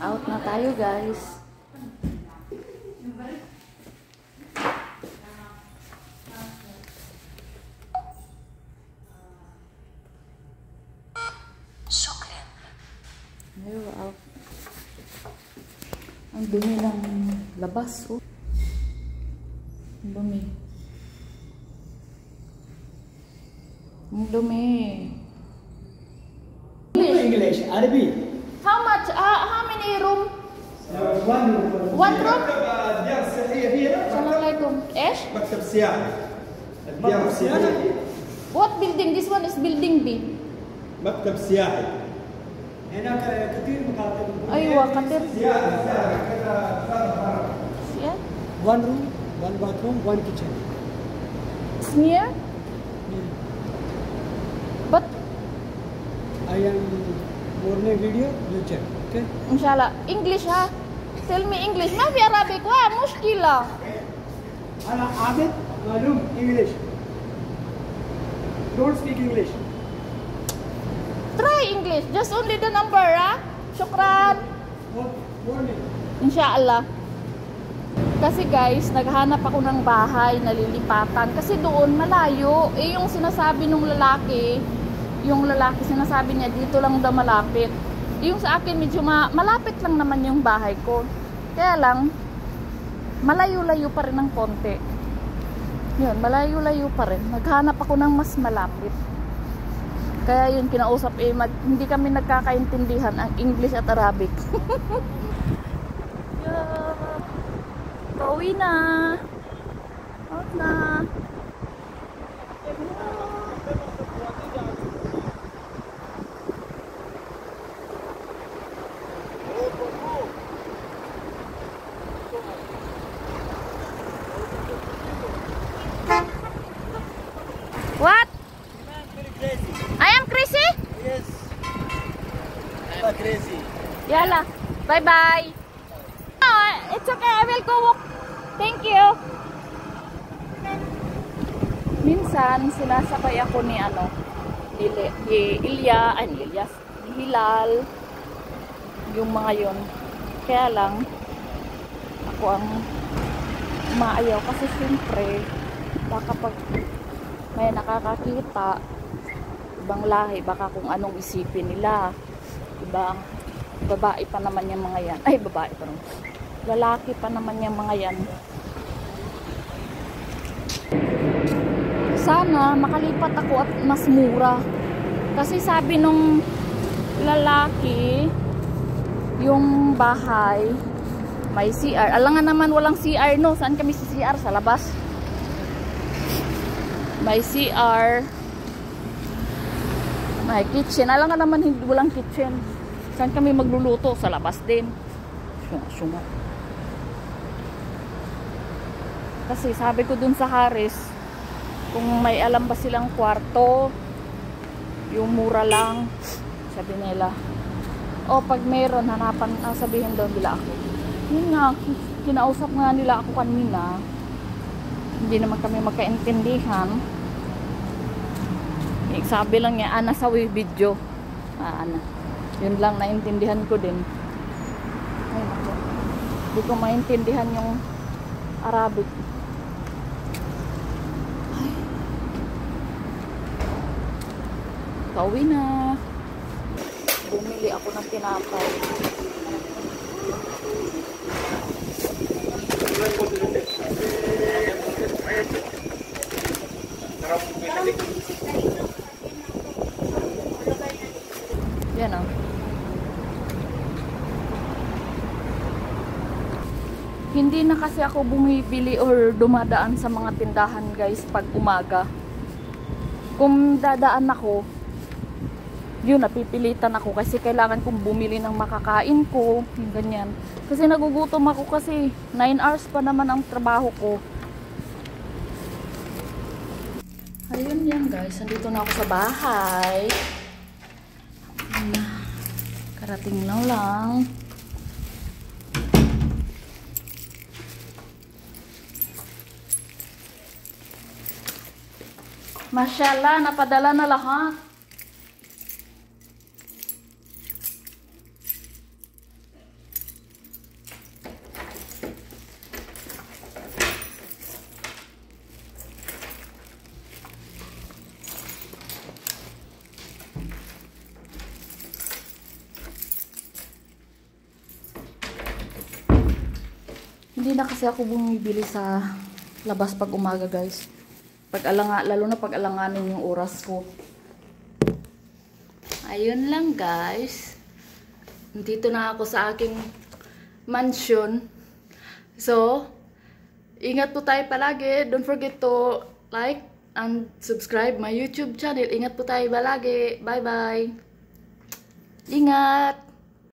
Out na tayo, guys. Ayaw, out. Ang dumi ng labas, oh. Ang dumi. Ang dumi. English, Arabic. How much? How many room? One room. One room? الديار الصحية فيها Assalamualaikum. إيش? مكتب سياحي. الديار الصحية. What building? This one is building B. مكتب سياحي. هناك كثير مكاتب. أيوة كثير. سياحي كذا Yeah. One room, one bathroom, one kitchen. It's near. But I am morning video, you check. Okay? inshallah English ha. Tell me English. ما في Arabic. واه مشكلة. أنا عابد معلوم English. Don't speak English. Try English. Just only the number ha. Syukran. Morning. Inshallah. Kasi guys, naghanap ako ng bahay na lilipatan. Kasi doon malayo. Eh yung sinasabi nung lalaki, sinasabi niya dito lang daw malapit. Yung sa akin medyo malapit lang naman yung bahay ko. Kaya lang, malayo-layo pa rin ng konti. Yun, malayo-layo pa rin. Naghanap ako ng mas malapit. Kaya yun, kinausap hindi kami nagkakaintindihan ang English at Arabic. Yeah. Pauwi na. Out na. What? I am crazy? Yes. I'm crazy. Yala. Bye bye. Oh, it's okay. I will go walk. Thank you. Minsan sinasakay ako ni Ilya, ni Hilal, yung mga yon. Kaya lang ako ang umaayaw kasi siyempre baka pag may nakakakita ibang lahi, baka kung anong isipin nila. Diba? Babae pa naman yung mga yan. Ay, babae pa naman. Lalaki pa naman yung mga yan. Sana makalipat ako at mas mura. Kasi sabi nung lalaki, yung bahay may CR. Alangan naman walang CR, no? Saan kami sa CR? Sa labas. May CR. May kitchen. Alangan naman walang kitchen. Saan kami magluluto? Sa labas din. Sunga. Kasi sabi ko dun sa Harris, kung may alam ba silang kwarto, yung mura lang, sabi nila. O pag meron, hanapan, sabihin daw nila ako. Yun nga, kinausap nga nila ako kanina. Hindi naman kami magkaintindihan. Sabi lang niya, nasa video. Yun lang, naintindihan ko din. Ay, naku. Hindi ko maintindihan yung Arabic. Ay. Pauwi na. Bumili ako ng tinapay. Yan o. Hindi na kasi ako bumibili or dumadaan sa mga tindahan guys pag umaga. Kung dadaan ako, yun, napipilitan ako kasi kailangan kong bumili ng makakain ko, yung ganyan. Kasi nagugutom ako kasi 9 hours pa naman ang trabaho ko. Ayun yan guys, nandito na ako sa bahay. Karating lang. Mashallah, napadala na lahat. Hindi na kasi ako bumibili sa labas pag umaga, guys. Lalo na pag alanganin yung oras ko. Ayun lang, guys. Dito na ako sa aking mansion. So, ingat po tayo palagi. Don't forget to like and subscribe my YouTube channel. Ingat po tayo palagi. Bye-bye. Ingat!